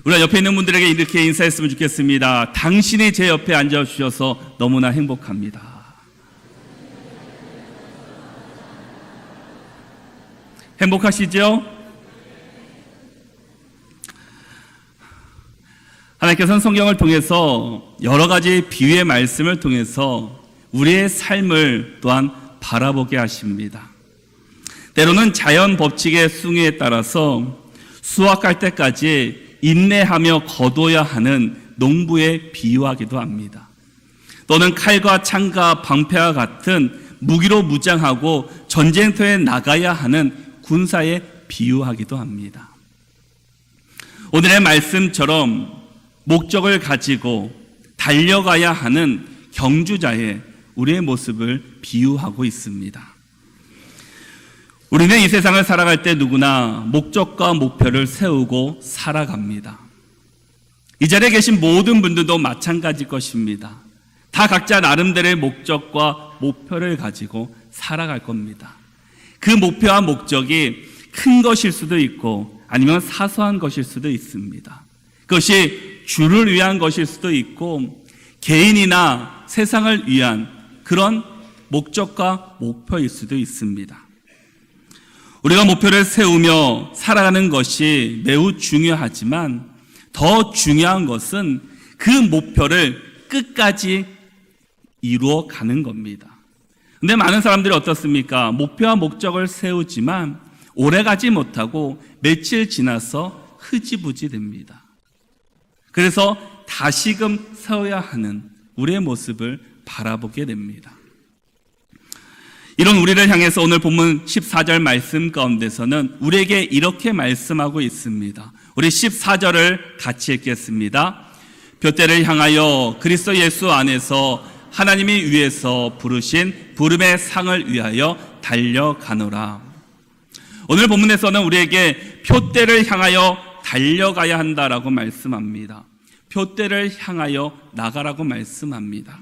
우리가 옆에 있는 분들에게 이렇게 인사했으면 좋겠습니다. 당신이 제 옆에 앉아주셔서 너무나 행복합니다. 행복하시죠? 하나님께서는 성경을 통해서 여러 가지 비유의 말씀을 통해서 우리의 삶을 또한 바라보게 하십니다. 때로는 자연 법칙의 숭의에 따라서 수확할 때까지 인내하며 거둬야 하는 농부에 비유하기도 합니다. 또는 칼과 창과 방패와 같은 무기로 무장하고 전쟁터에 나가야 하는 군사에 비유하기도 합니다. 오늘의 말씀처럼 목적을 가지고 달려가야 하는 경주자의 우리의 모습을 비유하고 있습니다. 우리는 이 세상을 살아갈 때 누구나 목적과 목표를 세우고 살아갑니다. 이 자리에 계신 모든 분들도 마찬가지일 것입니다. 다 각자 나름대로의 목적과 목표를 가지고 살아갈 겁니다. 그 목표와 목적이 큰 것일 수도 있고 아니면 사소한 것일 수도 있습니다. 그것이 주를 위한 것일 수도 있고 개인이나 세상을 위한 그런 목적과 목표일 수도 있습니다. 우리가 목표를 세우며 살아가는 것이 매우 중요하지만 더 중요한 것은 그 목표를 끝까지 이루어 가는 겁니다. 근데 많은 사람들이 어떻습니까? 목표와 목적을 세우지만 오래 가지 못하고 며칠 지나서 흐지부지 됩니다. 그래서 다시금 세워야 하는 우리의 모습을 바라보게 됩니다. 이런 우리를 향해서 오늘 본문 14절 말씀 가운데서는 우리에게 이렇게 말씀하고 있습니다. 우리 14절을 같이 읽겠습니다. 둏대를 향하여 그리스도 예수 안에서 하나님이 위에서 부르신 부름의 상을 위하여 달려가노라. 오늘 본문에서는 우리에게 둏대를 향하여 달려가야 한다라고 말씀합니다. 둏대를 향하여 나가라고 말씀합니다.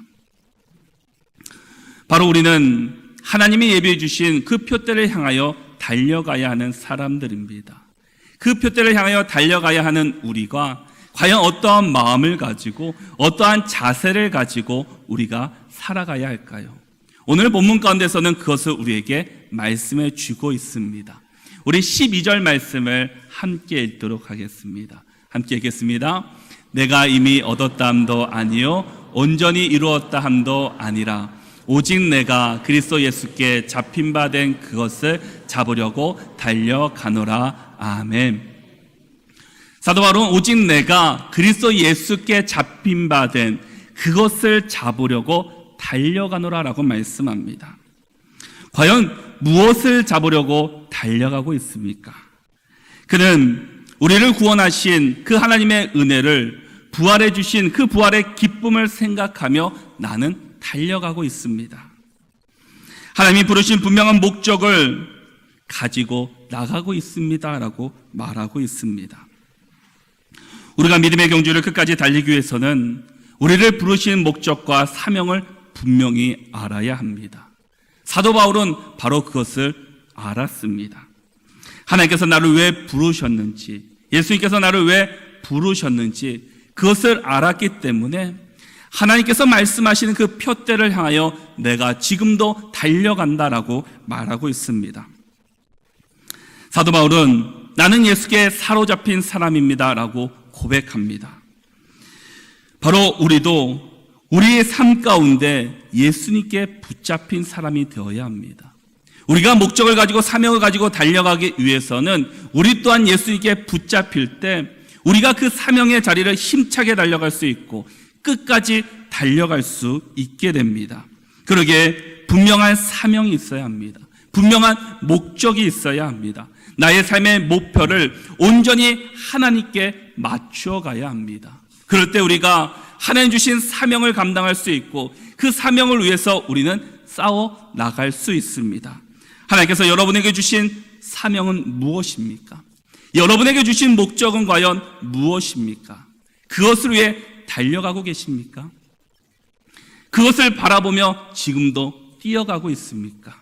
바로 우리는 하나님이 예비해 주신 그 둏대를 향하여 달려가야 하는 사람들입니다. 그 둏대를 향하여 달려가야 하는 우리가 과연 어떠한 마음을 가지고 어떠한 자세를 가지고 우리가 살아가야 할까요? 오늘 본문 가운데서는 그것을 우리에게 말씀해 주고 있습니다. 우리 12절 말씀을 함께 읽도록 하겠습니다. 함께 읽겠습니다. 내가 이미 얻었다 함도 아니요 온전히 이루었다 함도 아니라 오직 내가 그리스도 예수께 잡힌 바 된 그것을 잡으려고 달려가노라. 아멘. 사도 바울은 오직 내가 그리스도 예수께 잡힌 바 된 그것을 잡으려고 달려가노라 라고 말씀합니다. 과연 무엇을 잡으려고 달려가고 있습니까? 그는 우리를 구원하신 그 하나님의 은혜를 부활해 주신 그 부활의 기쁨을 생각하며 나는 달려가고 있습니다. 하나님이 부르신 분명한 목적을 가지고 나가고 있습니다 라고 말하고 있습니다. 우리가 믿음의 경주를 끝까지 달리기 위해서는 우리를 부르신 목적과 사명을 분명히 알아야 합니다. 사도 바울은 바로 그것을 알았습니다. 하나님께서 나를 왜 부르셨는지, 예수님께서 나를 왜 부르셨는지 그것을 알았기 때문에 하나님께서 말씀하시는 그 둏대를 향하여 내가 지금도 달려간다라고 말하고 있습니다. 사도 바울은 나는 예수께 사로잡힌 사람입니다 라고 고백합니다. 바로 우리도 우리의 삶 가운데 예수님께 붙잡힌 사람이 되어야 합니다. 우리가 목적을 가지고 사명을 가지고 달려가기 위해서는 우리 또한 예수님께 붙잡힐 때 우리가 그 사명의 자리를 힘차게 달려갈 수 있고 끝까지 달려갈 수 있게 됩니다. 그러기에 분명한 사명이 있어야 합니다. 분명한 목적이 있어야 합니다. 나의 삶의 목표를 온전히 하나님께 맞추어 가야 합니다. 그럴 때 우리가 하나님 주신 사명을 감당할 수 있고 그 사명을 위해서 우리는 싸워 나갈 수 있습니다. 하나님께서 여러분에게 주신 사명은 무엇입니까? 여러분에게 주신 목적은 과연 무엇입니까? 그것을 위해 달려가고 계십니까? 그것을 바라보며 지금도 뛰어가고 있습니까?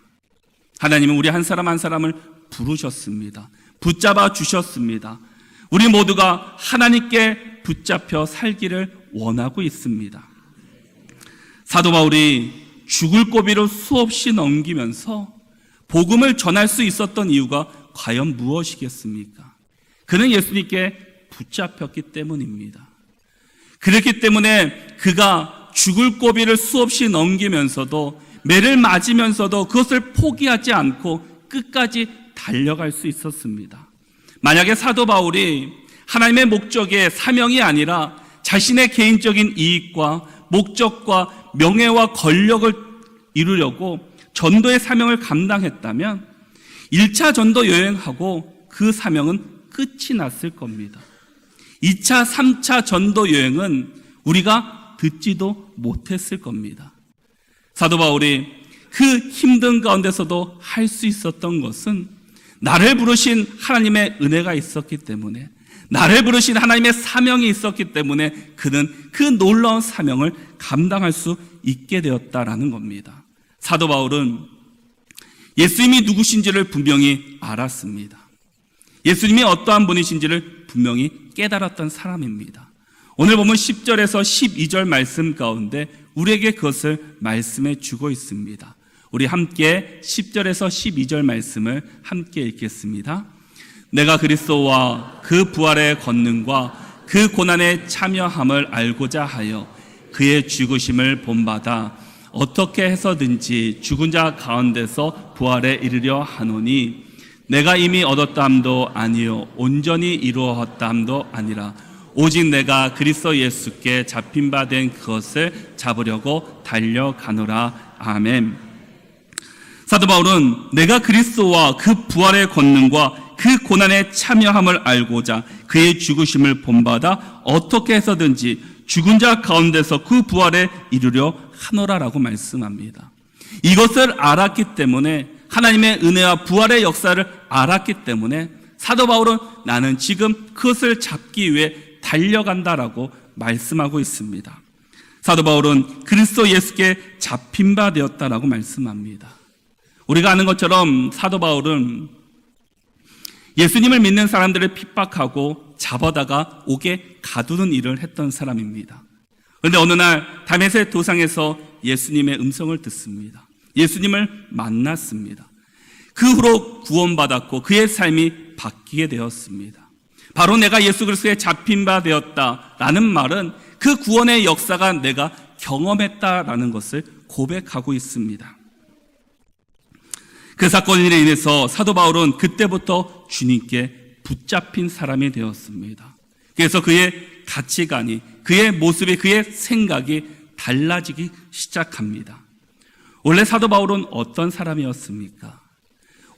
하나님은 우리 한 사람 한 사람을 부르셨습니다. 붙잡아 주셨습니다. 우리 모두가 하나님께 붙잡혀 살기를 원하고 있습니다. 사도 바울이 죽을 고비를 수없이 넘기면서 복음을 전할 수 있었던 이유가 과연 무엇이겠습니까? 그는 예수님께 붙잡혔기 때문입니다. 그렇기 때문에 그가 죽을 고비를 수없이 넘기면서도 매를 맞으면서도 그것을 포기하지 않고 끝까지 달려갈 수 있었습니다. 만약에 사도 바울이 하나님의 목적의 사명이 아니라 자신의 개인적인 이익과 목적과 명예와 권력을 이루려고 전도의 사명을 감당했다면 1차 전도 여행하고 그 사명은 끝이 났을 겁니다. 2차, 3차 전도 여행은 우리가 듣지도 못했을 겁니다. 사도 바울이 그 힘든 가운데서도 할 수 있었던 것은 나를 부르신 하나님의 은혜가 있었기 때문에, 나를 부르신 하나님의 사명이 있었기 때문에 그는 그 놀라운 사명을 감당할 수 있게 되었다라는 겁니다. 사도 바울은 예수님이 누구신지를 분명히 알았습니다. 예수님이 어떠한 분이신지를 분명히 깨달았던 사람입니다. 오늘 보면 10절에서 12절 말씀 가운데 우리에게 그것을 말씀해 주고 있습니다. 우리 함께 10절에서 12절 말씀을 함께 읽겠습니다. 내가 그리스도와 그 부활의 권능과 그 고난에 참여함을 알고자 하여 그의 죽으심을 본받아 어떻게 해서든지 죽은 자 가운데서 부활에 이르려 하노니 내가 이미 얻었다함도 아니요 온전히 이루었다함도 아니라 오직 내가 그리스도 예수께 잡힌 바 된 그것을 잡으려고 달려가노라. 아멘. 사도 바울은 내가 그리스도와 그 부활의 권능과 그 고난에 참여함을 알고자 그의 죽으심을 본받아 어떻게 해서든지 죽은 자 가운데서 그 부활에 이르려 하노라라고 말씀합니다. 이것을 알았기 때문에, 하나님의 은혜와 부활의 역사를 알았기 때문에 사도 바울은 나는 지금 그것을 잡기 위해 달려간다라고 말씀하고 있습니다. 사도 바울은 그리스도 예수께 잡힌 바 되었다라고 말씀합니다. 우리가 아는 것처럼 사도 바울은 예수님을 믿는 사람들을 핍박하고 잡아다가 옥에 가두는 일을 했던 사람입니다. 그런데 어느 날 다메섹 도상에서 예수님의 음성을 듣습니다. 예수님을 만났습니다. 그 후로 구원받았고 그의 삶이 바뀌게 되었습니다. 바로 내가 예수 그리스도에 잡힌 바 되었다라는 말은 그 구원의 역사가 내가 경험했다라는 것을 고백하고 있습니다. 그 사건으로 인해서 사도 바울은 그때부터 주님께 붙잡힌 사람이 되었습니다. 그래서 그의 가치관이, 그의 모습이, 그의 생각이 달라지기 시작합니다. 원래 사도 바울은 어떤 사람이었습니까?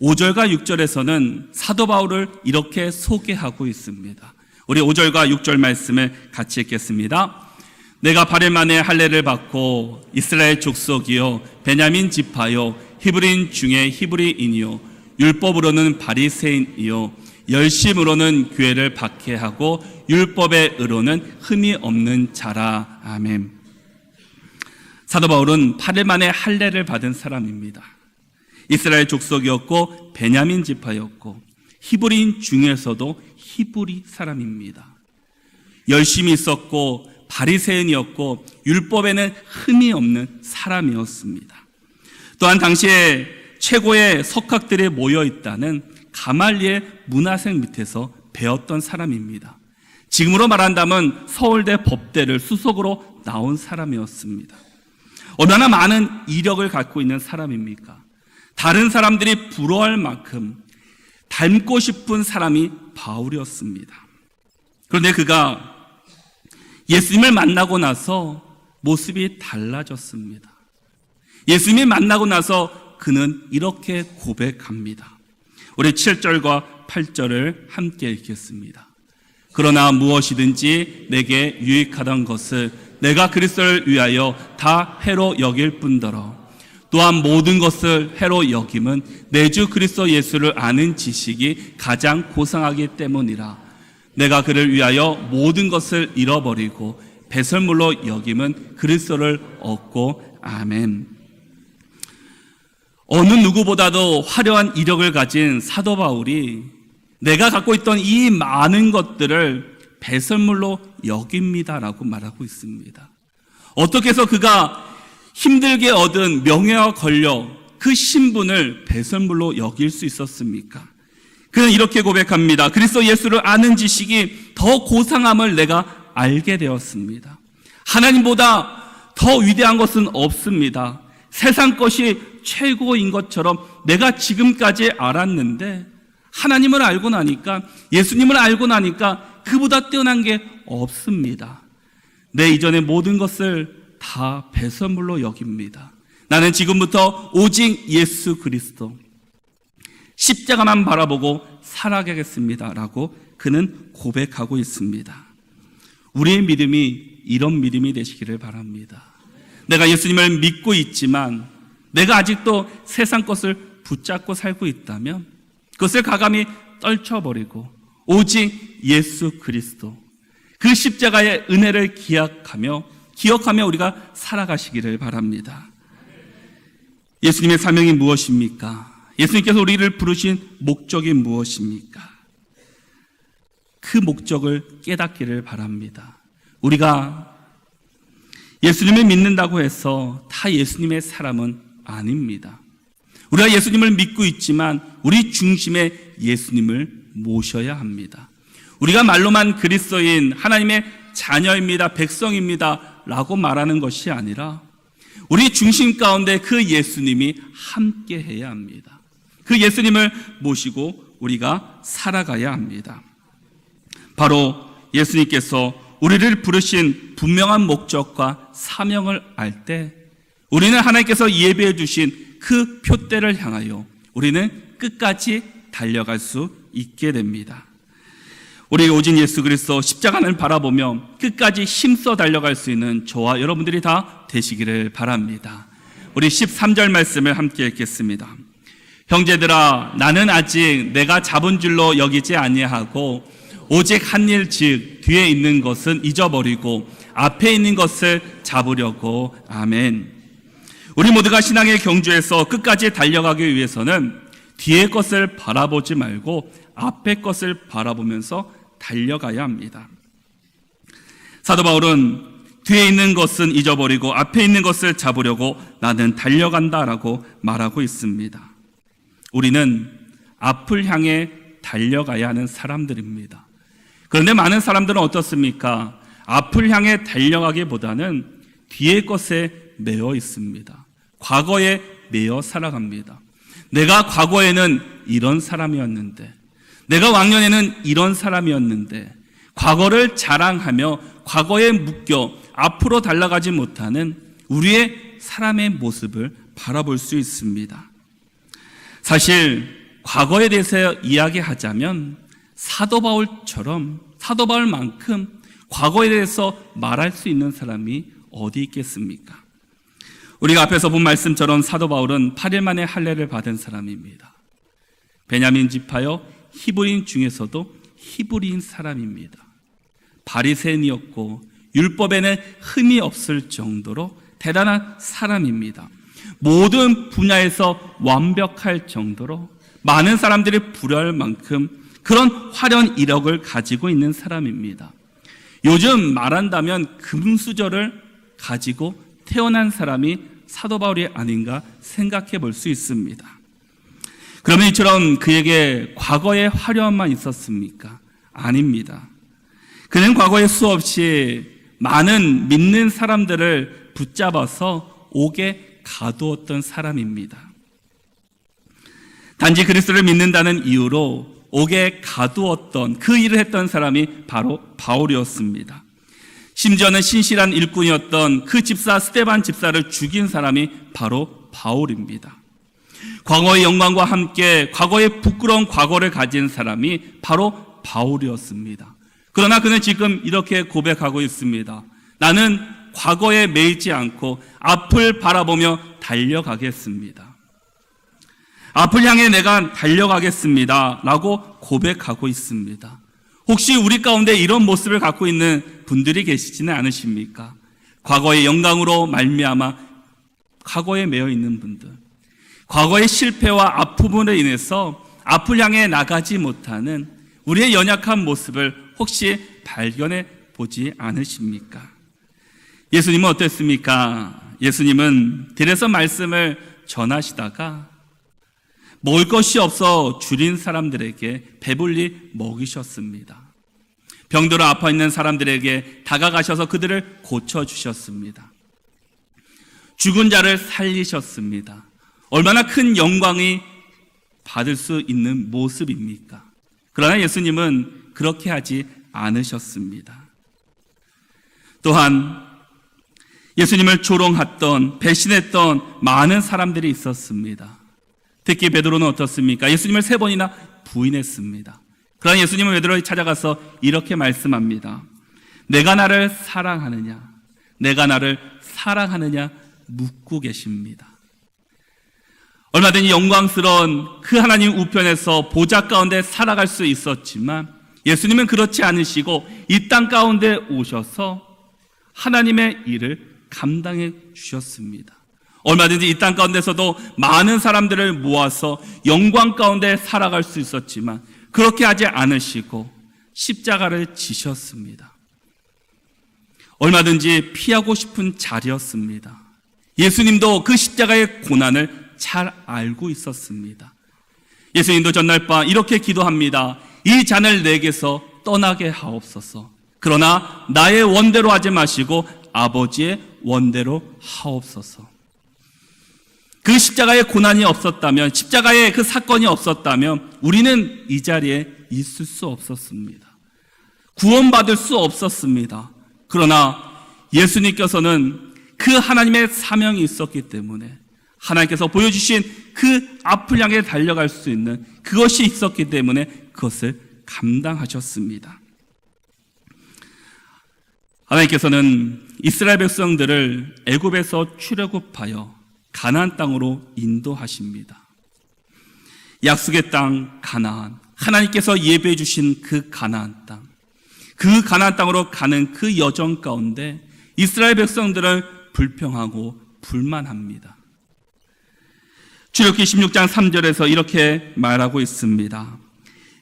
5절과 6절에서는 사도 바울을 이렇게 소개하고 있습니다. 우리 5절과 6절 말씀을 같이 읽겠습니다. 내가 8일 만에 할례를 받고 이스라엘 족속이요 베냐민 지파요 히브리인 중에 히브리인이요 율법으로는 바리새인이요 열심으로는 교회를 박해하고 율법의 의로는 흠이 없는 자라. 아멘. 사도 바울은 8일 만에 할례를 받은 사람입니다. 이스라엘 족속이었고 베냐민 지파였고 히브리인 중에서도 히브리 사람입니다. 열심이 있었고 바리새인이었고 율법에는 흠이 없는 사람이었습니다. 또한 당시에 최고의 석학들이 모여 있다는 가말리엘 문화생 밑에서 배웠던 사람입니다. 지금으로 말한다면 서울대 법대를 수석으로 나온 사람이었습니다. 얼마나 많은 이력을 갖고 있는 사람입니까? 다른 사람들이 부러워할 만큼 닮고 싶은 사람이 바울이었습니다. 그런데 그가 예수님을 만나고 나서 모습이 달라졌습니다. 예수님을 만나고 나서 그는 이렇게 고백합니다. 우리 7절과 8절을 함께 읽겠습니다. 그러나 무엇이든지 내게 유익하던 것을 내가 그리스도를 위하여 다 해로 여길 뿐더러 또한 모든 것을 해로 여김은 내 주 그리스도 예수를 아는 지식이 가장 고상하기 때문이라. 내가 그를 위하여 모든 것을 잃어버리고 배설물로 여김은 그리스도를 얻고. 아멘. 어느 누구보다도 화려한 이력을 가진 사도 바울이 내가 갖고 있던 이 많은 것들을 배설물로 여깁니다라고 말하고 있습니다. 어떻게 해서 그가 힘들게 얻은 명예와 권력, 그 신분을 배설물로 여길 수 있었습니까? 그는 이렇게 고백합니다. 그리스도 예수를 아는 지식이 더 고상함을 내가 알게 되었습니다. 하나님보다 더 위대한 것은 없습니다. 세상 것이 최고인 것처럼 내가 지금까지 알았는데 하나님을 알고 나니까, 예수님을 알고 나니까 그보다 뛰어난 게 없습니다. 내 이전의 모든 것을 다 배설물로 여깁니다. 나는 지금부터 오직 예수 그리스도, 십자가만 바라보고 살아가겠습니다 라고 그는 고백하고 있습니다. 우리의 믿음이 이런 믿음이 되시기를 바랍니다. 내가 예수님을 믿고 있지만 내가 아직도 세상 것을 붙잡고 살고 있다면 그것을 과감히 떨쳐버리고 오직 예수 그리스도, 그 십자가의 은혜를 기억하며 우리가 살아가시기를 바랍니다. 예수님의 사명이 무엇입니까? 예수님께서 우리를 부르신 목적이 무엇입니까? 그 목적을 깨닫기를 바랍니다. 우리가 예수님을 믿는다고 해서 다 예수님의 사람은 아닙니다. 우리가 예수님을 믿고 있지만 우리 중심에 예수님을 모셔야 합니다. 우리가 말로만 그리스도인, 하나님의 자녀입니다, 백성입니다 라고 말하는 것이 아니라 우리 중심 가운데 그 예수님이 함께 해야 합니다. 그 예수님을 모시고 우리가 살아가야 합니다. 바로 예수님께서 우리를 부르신 분명한 목적과 사명을 알 때 우리는 하나님께서 예비해 주신 그 표대를 향하여 우리는 끝까지 달려갈 수 있게 됩니다. 우리 오직 예수 그리스도 십자가를 바라보며 끝까지 힘써 달려갈 수 있는 저와 여러분들이 다 되시기를 바랍니다. 우리 13절 말씀을 함께 읽겠습니다. 형제들아, 나는 아직 내가 잡은 줄로 여기지 아니하고 오직 한 일 즉 뒤에 있는 것은 잊어버리고 앞에 있는 것을 잡으려고. 아멘. 우리 모두가 신앙의 경주에서 끝까지 달려가기 위해서는 뒤의 것을 바라보지 말고 앞의 것을 바라보면서 달려가야 합니다. 사도 바울은 뒤에 있는 것은 잊어버리고 앞에 있는 것을 잡으려고 나는 달려간다라고 말하고 있습니다. 우리는 앞을 향해 달려가야 하는 사람들입니다. 그런데 많은 사람들은 어떻습니까? 앞을 향해 달려가기보다는 뒤의 것에 매여 있습니다. 과거에 매여 살아갑니다. 내가 과거에는 이런 사람이었는데, 내가 왕년에는 이런 사람이었는데, 과거를 자랑하며 과거에 묶여 앞으로 달려가지 못하는 우리의 사람의 모습을 바라볼 수 있습니다. 사실 과거에 대해서 이야기하자면 사도 바울만큼 과거에 대해서 말할 수 있는 사람이 어디 있겠습니까? 우리가 앞에서 본 말씀처럼 사도 바울은 8일 만에 할례를 받은 사람입니다. 베냐민 지파여 히브리인 중에서도 히브리인 사람입니다. 바리새인이었고 율법에는 흠이 없을 정도로 대단한 사람입니다. 모든 분야에서 완벽할 정도로 많은 사람들이 부러워할 만큼 그런 화려한 이력을 가지고 있는 사람입니다. 요즘 말한다면 금수저를 가지고 태어난 사람이 사도 바울이 아닌가 생각해 볼 수 있습니다. 그러면 이처럼 그에게 과거의 화려함만 있었습니까? 아닙니다. 그는 과거에 수없이 많은 믿는 사람들을 붙잡아서 옥에 가두었던 사람입니다. 단지 그리스도를 믿는다는 이유로 옥에 가두었던, 그 일을 했던 사람이 바로 바울이었습니다. 심지어는 신실한 일꾼이었던 그 집사 스데반 집사를 죽인 사람이 바로 바울입니다. 과거의 영광과 함께 과거의 부끄러운 과거를 가진 사람이 바로 바울이었습니다. 그러나 그는 지금 이렇게 고백하고 있습니다. 나는 과거에 매이지 않고 앞을 바라보며 달려가겠습니다. 앞을 향해 내가 달려가겠습니다 라고 고백하고 있습니다. 혹시 우리 가운데 이런 모습을 갖고 있는 분들이 계시지는 않으십니까? 과거의 영광으로 말미암아 과거에 매여 있는 분들, 과거의 실패와 아픔으로 인해서 앞을 향해 나가지 못하는 우리의 연약한 모습을 혹시 발견해 보지 않으십니까? 예수님은 어땠습니까? 예수님은 들에서 말씀을 전하시다가 먹을 것이 없어 줄인 사람들에게 배불리 먹이셨습니다. 병들어 아파 있는 사람들에게 다가가셔서 그들을 고쳐주셨습니다. 죽은 자를 살리셨습니다. 얼마나 큰 영광이 받을 수 있는 모습입니까? 그러나 예수님은 그렇게 하지 않으셨습니다. 또한 예수님을 조롱했던, 배신했던 많은 사람들이 있었습니다. 특히 베드로는 어떻습니까? 예수님을 3번이나 부인했습니다. 그러나 예수님은 베드로에게 찾아가서 이렇게 말씀합니다. 내가 나를 사랑하느냐? 내가 나를 사랑하느냐? 묻고 계십니다. 얼마든지 영광스러운 그 하나님 우편에서 보좌 가운데 살아갈 수 있었지만 예수님은 그렇지 않으시고 이 땅 가운데 오셔서 하나님의 일을 감당해 주셨습니다. 얼마든지 이 땅 가운데서도 많은 사람들을 모아서 영광 가운데 살아갈 수 있었지만 그렇게 하지 않으시고 십자가를 지셨습니다. 얼마든지 피하고 싶은 자리였습니다. 예수님도 그 십자가의 고난을 잘 알고 있었습니다. 예수님도 전날 밤 이렇게 기도합니다. 이 잔을 내게서 떠나게 하옵소서. 그러나 나의 원대로 하지 마시고 아버지의 원대로 하옵소서. 그 십자가의 고난이 없었다면, 십자가의 그 사건이 없었다면 우리는 이 자리에 있을 수 없었습니다. 구원받을 수 없었습니다. 그러나 예수님께서는 그 하나님의 사명이 있었기 때문에 하나님께서 보여주신 그 앞을 향해 달려갈 수 있는 그것이 있었기 때문에 그것을 감당하셨습니다. 하나님께서는 이스라엘 백성들을 애굽에서 출애굽하여 가나안 땅으로 인도하십니다. 약속의 땅 가나안, 하나님께서 예배해 주신 그 가나안 땅, 그 가나안 땅으로 가는 그 여정 가운데 이스라엘 백성들은 불평하고 불만합니다. 출애굽기 16장 3절에서 이렇게 말하고 있습니다.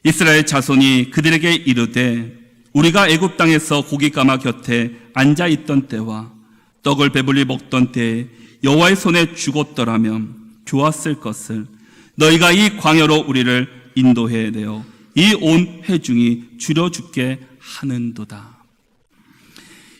이스라엘 자손이 그들에게 이르되 우리가 애굽 땅에서 고깃가마 곁에 앉아 있던 때와 떡을 배불리 먹던 때에 여호와의 손에 죽었더라면 좋았을 것을 너희가 이 광야로 우리를 인도해 내어 이 온 회중이 줄여 죽게 하는도다.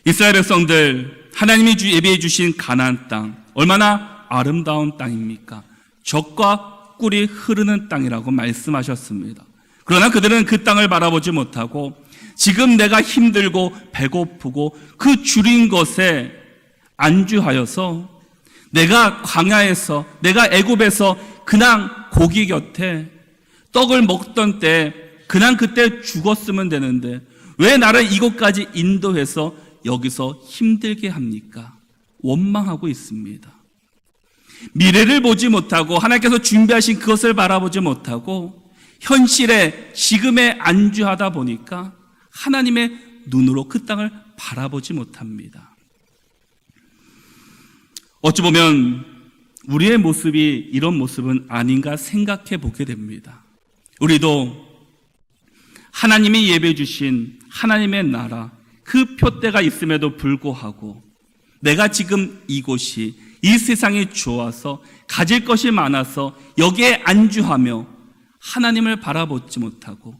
이스라엘 백성들, 하나님이 예비해 주신 가나안 땅, 얼마나 아름다운 땅입니까? 젖과 꿀이 흐르는 땅이라고 말씀하셨습니다. 그러나 그들은 그 땅을 바라보지 못하고 지금 내가 힘들고 배고프고 그 줄인 것에 안주하여서 내가 광야에서, 내가 애굽에서 그냥 고기 곁에 떡을 먹던 때 그냥 그때 죽었으면 되는데 왜 나를 이곳까지 인도해서 여기서 힘들게 합니까? 원망하고 있습니다. 미래를 보지 못하고 하나님께서 준비하신 그것을 바라보지 못하고 현실에 지금에 안주하다 보니까 하나님의 눈으로 그 땅을 바라보지 못합니다. 어찌 보면 우리의 모습이 이런 모습은 아닌가 생각해 보게 됩니다. 우리도 하나님이 예배해 주신 하나님의 나라, 그 표대가 있음에도 불구하고 내가 지금 이곳이, 이 세상이 좋아서 가질 것이 많아서 여기에 안주하며 하나님을 바라보지 못하고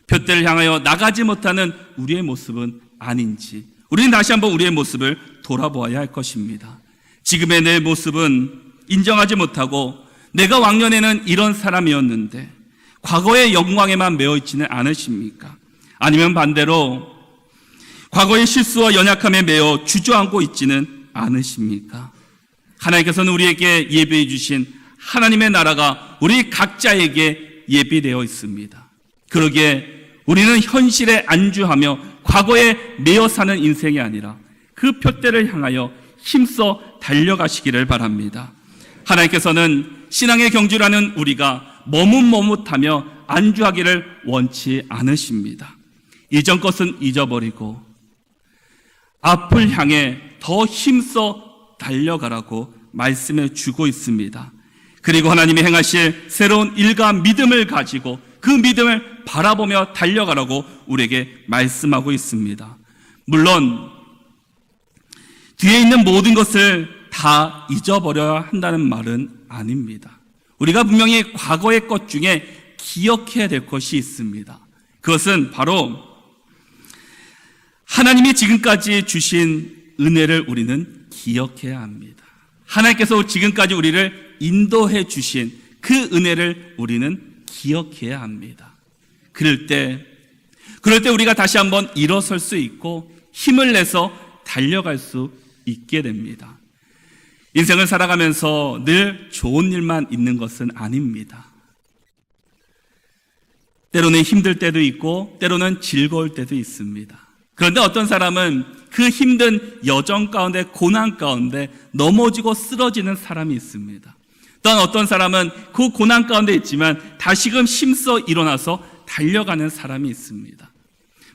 표대를 향하여 나가지 못하는 우리의 모습은 아닌지 우리는 다시 한번 우리의 모습을 돌아보아야 할 것입니다. 지금의 내 모습은 인정하지 못하고 내가 왕년에는 이런 사람이었는데 과거의 영광에만 매어있지는 않으십니까? 아니면 반대로 과거의 실수와 연약함에 매어 주저앉고 있지는 않으십니까? 하나님께서는 우리에게 예비해 주신 하나님의 나라가 우리 각자에게 예비되어 있습니다. 그러기에 우리는 현실에 안주하며 과거에 매어 사는 인생이 아니라 그 표대를 향하여 힘써 달려가시기를 바랍니다. 하나님께서는 신앙의 경주라는 우리가 머뭇머뭇하며 안주하기를 원치 않으십니다. 이전 것은 잊어버리고 앞을 향해 더 힘써 달려가라고 말씀해 주고 있습니다. 그리고 하나님이 행하실 새로운 일과 믿음을 가지고 그 믿음을 바라보며 달려가라고 우리에게 말씀하고 있습니다. 물론 뒤에 있는 모든 것을 다 잊어버려야 한다는 말은 아닙니다. 우리가 분명히 과거의 것 중에 기억해야 될 것이 있습니다. 그것은 바로 하나님이 지금까지 주신 은혜를 우리는 기억해야 합니다. 하나님께서 지금까지 우리를 인도해 주신 그 은혜를 우리는 기억해야 합니다. 그럴 때 우리가 다시 한번 일어설 수 있고 힘을 내서 달려갈 수 있게 됩니다. 인생을 살아가면서 늘 좋은 일만 있는 것은 아닙니다. 때로는 힘들 때도 있고 때로는 즐거울 때도 있습니다. 그런데 어떤 사람은 그 힘든 여정 가운데, 고난 가운데 넘어지고 쓰러지는 사람이 있습니다. 또한 어떤 사람은 그 고난 가운데 있지만 다시금 힘써 일어나서 달려가는 사람이 있습니다.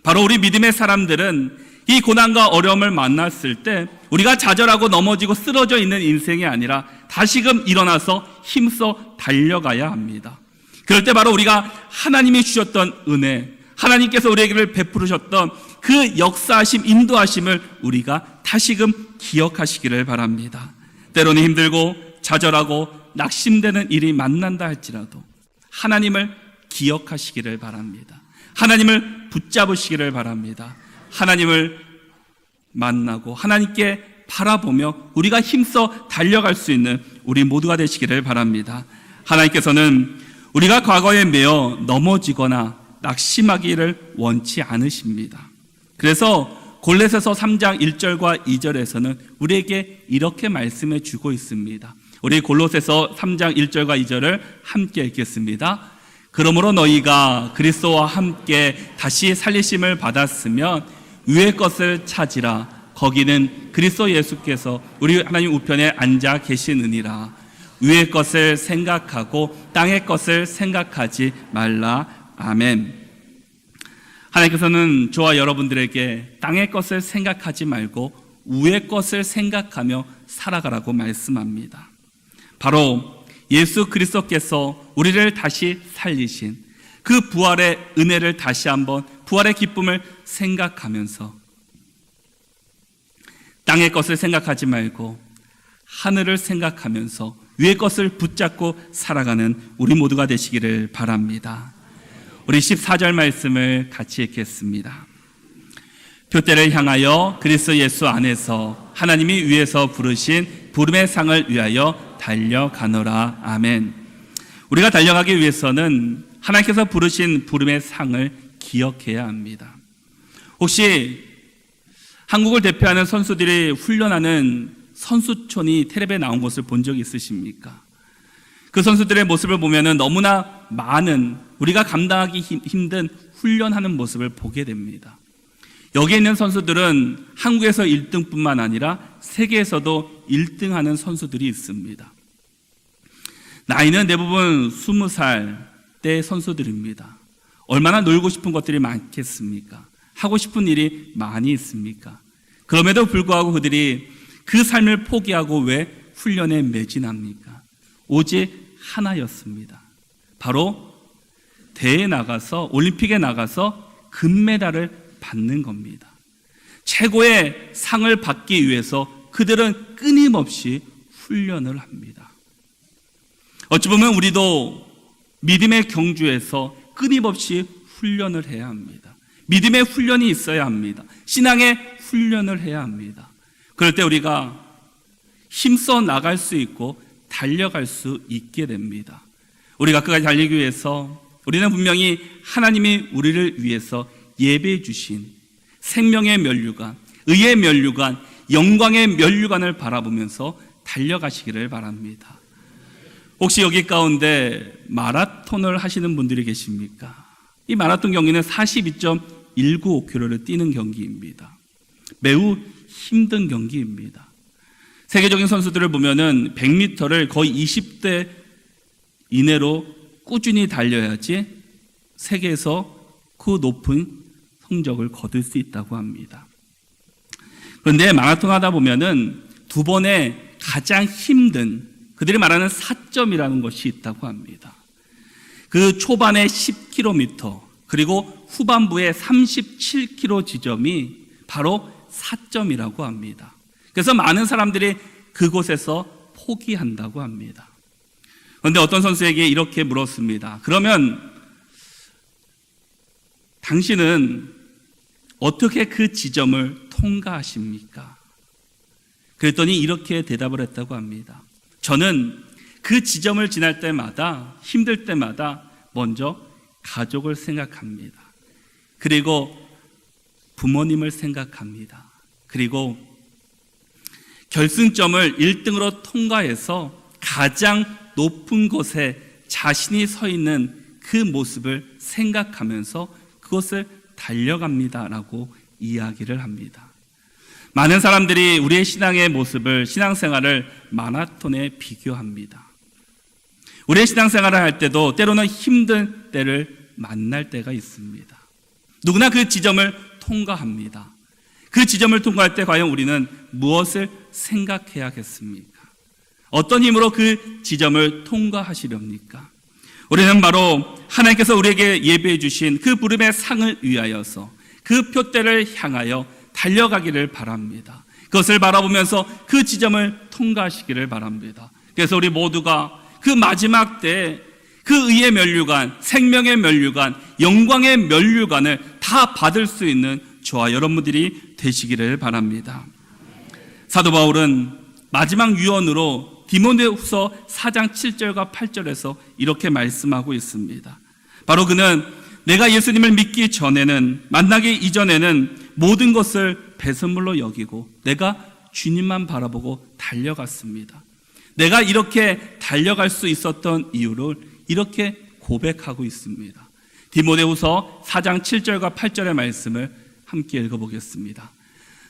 바로 우리 믿음의 사람들은 이 고난과 어려움을 만났을 때 우리가 좌절하고 넘어지고 쓰러져 있는 인생이 아니라 다시금 일어나서 힘써 달려가야 합니다. 그럴 때 바로 우리가 하나님이 주셨던 은혜, 하나님께서 우리에게 베푸셨던 그 역사하심, 인도하심을 우리가 다시금 기억하시기를 바랍니다. 때로는 힘들고 좌절하고 낙심되는 일이 만난다 할지라도 하나님을 기억하시기를 바랍니다. 하나님을 붙잡으시기를 바랍니다. 하나님을 만나고 하나님께 바라보며 우리가 힘써 달려갈 수 있는 우리 모두가 되시기를 바랍니다. 하나님께서는 우리가 과거에 매여 넘어지거나 낙심하기를 원치 않으십니다. 그래서 골로새서 3장 1절과 2절에서는 우리에게 이렇게 말씀해 주고 있습니다. 우리 골로새서 3장 1절과 2절을 함께 읽겠습니다. 그러므로 너희가 그리스도와 함께 다시 살리심을 받았으면 위의 것을 찾으라. 거기는 그리스도 예수께서 우리 하나님 우편에 앉아 계시느니라. 위의 것을 생각하고 땅의 것을 생각하지 말라. 아멘. 하나님께서는 저와 여러분들에게 땅의 것을 생각하지 말고 위의 것을 생각하며 살아가라고 말씀합니다. 바로 예수 그리스도께서 우리를 다시 살리신 그 부활의 은혜를 다시 한번, 부활의 기쁨을 생각하면서 땅의 것을 생각하지 말고 하늘을 생각하면서 위의 것을 붙잡고 살아가는 우리 모두가 되시기를 바랍니다. 우리 14절 말씀을 같이 읽겠습니다. 표대를 향하여 그리스도 예수 안에서 하나님이 위에서 부르신 부름의 상을 위하여 달려가노라. 아멘. 우리가 달려가기 위해서는 하나님께서 부르신 부름의 상을 기억해야 합니다. 혹시 한국을 대표하는 선수들이 훈련하는 선수촌이 텔레비에 나온 것을 본 적이 있으십니까? 그 선수들의 모습을 보면 너무나 많은, 우리가 감당하기 힘든 훈련하는 모습을 보게 됩니다. 여기 있는 선수들은 한국에서 1등뿐만 아니라 세계에서도 1등하는 선수들이 있습니다. 나이는 대부분 20살 대 선수들입니다. 얼마나 놀고 싶은 것들이 많겠습니까? 하고 싶은 일이 많이 있습니까? 그럼에도 불구하고 그들이 그 삶을 포기하고 왜 훈련에 매진합니까? 오직 하나였습니다. 바로 대회에 나가서, 올림픽에 나가서 금메달을 받는 겁니다. 최고의 상을 받기 위해서 그들은 끊임없이 훈련을 합니다. 어찌 보면 우리도 믿음의 경주에서 끊임없이 훈련을 해야 합니다. 믿음의 훈련이 있어야 합니다. 신앙의 훈련을 해야 합니다. 그럴 때 우리가 힘써 나갈 수 있고 달려갈 수 있게 됩니다. 우리가 끝까지 달리기 위해서 우리는 분명히 하나님이 우리를 위해서 예배해 주신 생명의 면류관, 의의 면류관, 영광의 면류관을 바라보면서 달려가시기를 바랍니다. 혹시 여기 가운데 마라톤을 하시는 분들이 계십니까? 이 마라톤 경기는 42.195km를 뛰는 경기입니다. 매우 힘든 경기입니다. 세계적인 선수들을 보면은 100m를 거의 20대 이내로 꾸준히 달려야지 세계에서 그 높은 성적을 거둘 수 있다고 합니다. 그런데 마라톤 하다 보면은 두 번의 가장 힘든 그들이 말하는 사점이라는 것이 있다고 합니다. 그 초반에 10km 그리고 후반부에 37km 지점이 바로 사점이라고 합니다. 그래서 많은 사람들이 그곳에서 포기한다고 합니다. 그런데 어떤 선수에게 이렇게 물었습니다. 그러면 당신은 어떻게 그 지점을 통과하십니까? 그랬더니 이렇게 대답을 했다고 합니다. 저는 그 지점을 지날 때마다, 힘들 때마다 먼저 가족을 생각합니다. 그리고 부모님을 생각합니다. 그리고 결승점을 1등으로 통과해서 가장 높은 곳에 자신이 서 있는 그 모습을 생각하면서 그것을 달려갑니다라고 이야기를 합니다. 많은 사람들이 우리의 신앙의 모습을, 신앙생활을 마라톤에 비교합니다. 우리의 신앙생활을 할 때도 때로는 힘든 때를 만날 때가 있습니다. 누구나 그 지점을 통과합니다. 그 지점을 통과할 때 과연 우리는 무엇을 생각해야겠습니까? 어떤 힘으로 그 지점을 통과하시렵니까? 우리는 바로 하나님께서 우리에게 예배해 주신 그 부름의 상을 위하여서 그 표대를 향하여 달려가기를 바랍니다. 그것을 바라보면서 그 지점을 통과하시기를 바랍니다. 그래서 우리 모두가 그 마지막 때에 그 의의 면류관, 생명의 면류관, 영광의 면류관을 다 받을 수 있는 저와 여러분들이 되시기를 바랍니다. 사도 바울은 마지막 유언으로 디모데후서 4장 7절과 8절에서 이렇게 말씀하고 있습니다. 바로 그는 내가 예수님을 믿기 전에는, 만나기 이전에는 모든 것을 배설물로 여기고 내가 주님만 바라보고 달려갔습니다. 내가 이렇게 달려갈 수 있었던 이유를 이렇게 고백하고 있습니다. 디모데후서 4장 7절과 8절의 말씀을 함께 읽어보겠습니다.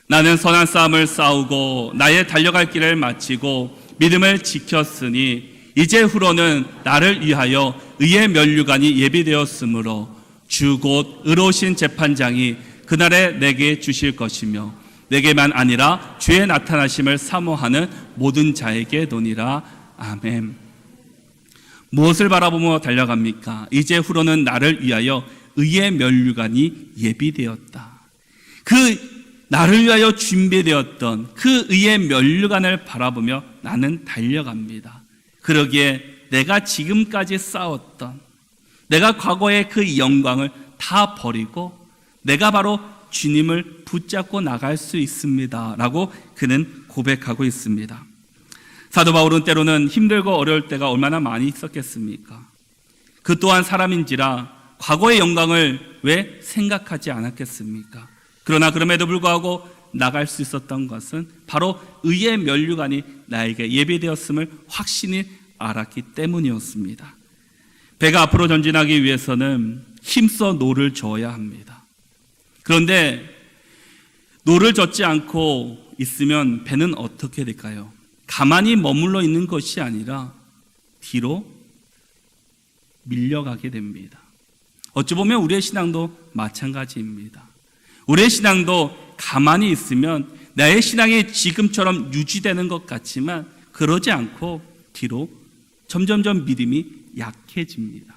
나는 선한 싸움을 싸우고 나의 달려갈 길을 마치고 믿음을 지켰으니 이제 후로는 나를 위하여 의의 면류관이 예비되었으므로 주 곧 의로우신 재판장이 그날에 내게 주실 것이며 내게만 아니라 주의 나타나심을 사모하는 모든 자에게 노니라. 아멘. 무엇을 바라보며 달려갑니까? 이제 후로는 나를 위하여 의의 면류관이 예비되었다. 그 나를 위하여 준비되었던 그 의의 면류관을 바라보며 나는 달려갑니다. 그러기에 내가 지금까지 쌓았던, 내가 과거의 그 영광을 다 버리고 내가 바로 주님을 붙잡고 나갈 수 있습니다 라고 그는 고백하고 있습니다. 사도 바울은 때로는 힘들고 어려울 때가 얼마나 많이 있었겠습니까? 그 또한 사람인지라 과거의 영광을 왜 생각하지 않았겠습니까? 그러나 그럼에도 불구하고 나갈 수 있었던 것은 바로 의의 면류관이 나에게 예비되었음을 확신히 알았기 때문이었습니다. 배가 앞으로 전진하기 위해서는 힘써 노를 저어야 합니다. 그런데 노를 젓지 않고 있으면 배는 어떻게 될까요? 가만히 머물러 있는 것이 아니라 뒤로 밀려가게 됩니다. 어찌 보면 우리의 신앙도 마찬가지입니다. 우리의 신앙도 가만히 있으면 나의 신앙이 지금처럼 유지되는 것 같지만 그러지 않고 뒤로 점점점 믿음이 약해집니다.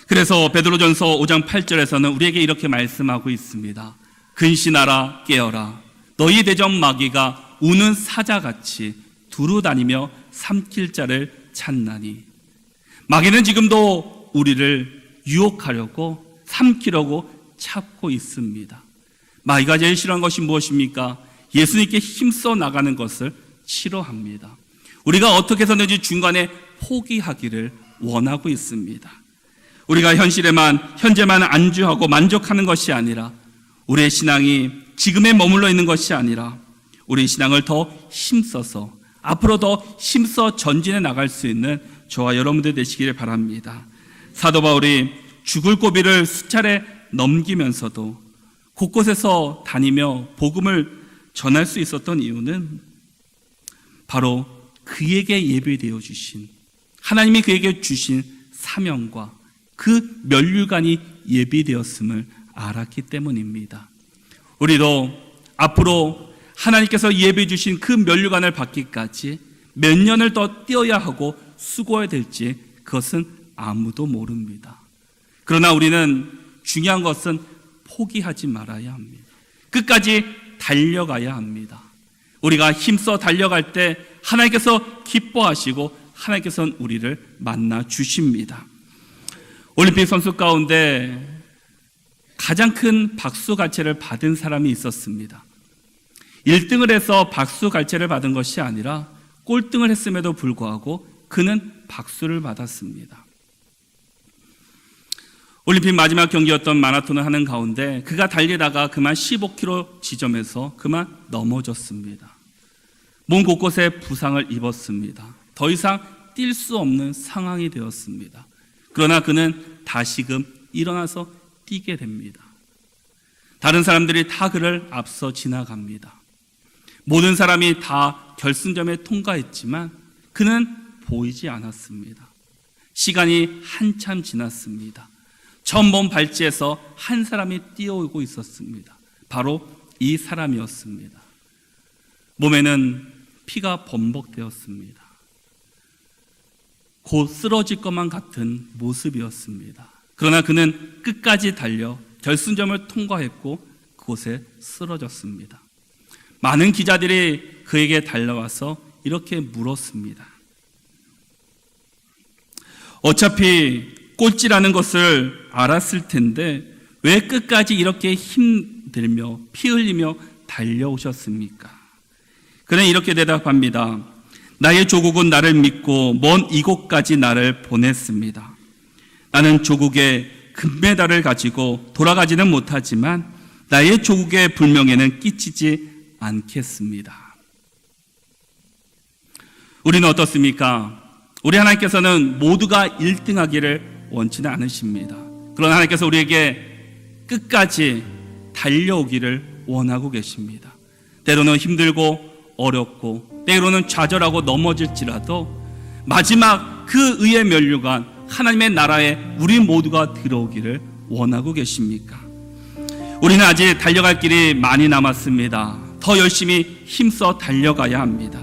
그래서 베드로전서 5장 8절에서는 우리에게 이렇게 말씀하고 있습니다. 근신하라 깨어라 너희 대적 마귀가 우는 사자같이 두루 다니며 삼킬 자를 찾나니. 마귀는 지금도 우리를 유혹하려고 삼키려고 찾고 있습니다. 마귀가 제일 싫어하는 것이 무엇입니까? 예수님께 힘써 나가는 것을 싫어합니다. 우리가 어떻게 해서든지 중간에 포기하기를 원하고 있습니다. 우리가 현재만 안주하고 만족하는 것이 아니라 우리의 신앙이 지금에 머물러 있는 것이 아니라 우리의 신앙을 더 힘써서 앞으로 더 힘써 전진해 나갈 수 있는 저와 여러분들 되시기를 바랍니다. 사도 바울이 죽을 고비를 수차례 넘기면서도 곳곳에서 다니며 복음을 전할 수 있었던 이유는 바로 그에게 예비되어 주신, 하나님이 그에게 주신 사명과 그 면류관이 예비되었음을 알았기 때문입니다. 우리도 앞으로 하나님께서 예비해 주신 그 면류관을 받기까지 몇 년을 더 뛰어야 하고 수고해야 될지 그것은 아무도 모릅니다. 그러나 우리는 중요한 것은 포기하지 말아야 합니다. 끝까지 달려가야 합니다. 우리가 힘써 달려갈 때 하나님께서 기뻐하시고 하나님께서는 우리를 만나 주십니다. 올림픽 선수 가운데 가장 큰 박수갈채를 받은 사람이 있었습니다. 1등을 해서 박수갈채를 받은 것이 아니라 꼴등을 했음에도 불구하고 그는 박수를 받았습니다. 올림픽 마지막 경기였던 마라톤을 하는 가운데 그가 달리다가 그만 15km 지점에서 그만 넘어졌습니다. 몸 곳곳에 부상을 입었습니다. 더 이상 뛸 수 없는 상황이 되었습니다. 그러나 그는 다시금 일어나서 뛰게 됩니다. 다른 사람들이 다 그를 앞서 지나갑니다. 모든 사람이 다 결승점에 통과했지만 그는 보이지 않았습니다. 시간이 한참 지났습니다. 처음 본 발치에서 한 사람이 뛰어오고 있었습니다. 바로 이 사람이었습니다. 몸에는 피가 범벅되었습니다. 곧 쓰러질 것만 같은 모습이었습니다. 그러나 그는 끝까지 달려 결승점을 통과했고 그곳에 쓰러졌습니다. 많은 기자들이 그에게 달려와서 이렇게 물었습니다. 어차피 꼴찌라는 것을 알았을 텐데 왜 끝까지 이렇게 힘들며 피 흘리며 달려오셨습니까? 그는 이렇게 대답합니다. 나의 조국은 나를 믿고 먼 이곳까지 나를 보냈습니다. 나는 조국의 금메달을 가지고 돌아가지는 못하지만 나의 조국의 불명예는 끼치지 않겠습니다. 우리는 어떻습니까? 우리 하나님께서는 모두가 1등하기를 원치는 않으십니다. 그러나 하나님께서 우리에게 끝까지 달려오기를 원하고 계십니다. 때로는 힘들고 어렵고 때로는 좌절하고 넘어질지라도 마지막 그 의의 면류관 하나님의 나라에 우리 모두가 들어오기를 원하고 계십니까? 우리는 아직 달려갈 길이 많이 남았습니다. 더 열심히 힘써 달려가야 합니다.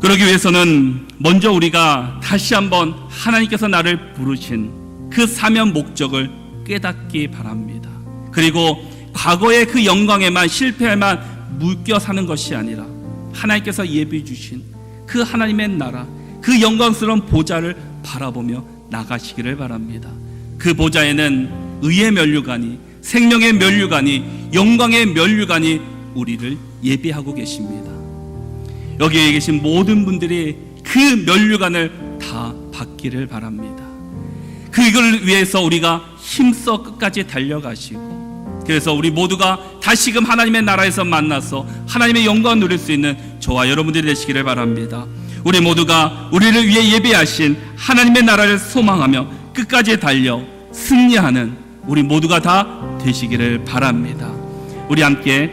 그러기 위해서는 먼저 우리가 다시 한번 하나님께서 나를 부르신 그 사명 목적을 깨닫기 바랍니다. 그리고 과거의 그 영광에만 실패에만 묶여 사는 것이 아니라 하나님께서 예비해 주신 그 하나님의 나라, 그 영광스러운 보좌를 바라보며 나가시기를 바랍니다. 그 보좌에는 의의 면류관이, 생명의 면류관이, 영광의 면류관이 우리를 예비하고 계십니다. 여기에 계신 모든 분들이 그 면류관을 다 받기를 바랍니다. 그걸 위해서 우리가 힘써 끝까지 달려가시고, 그래서 우리 모두가 다시금 하나님의 나라에서 만나서 하나님의 영광을 누릴 수 있는 저와 여러분들이 되시기를 바랍니다. 우리 모두가 우리를 위해 예비하신 하나님의 나라를 소망하며 끝까지 달려 승리하는 우리 모두가 다 되시기를 바랍니다. 우리 함께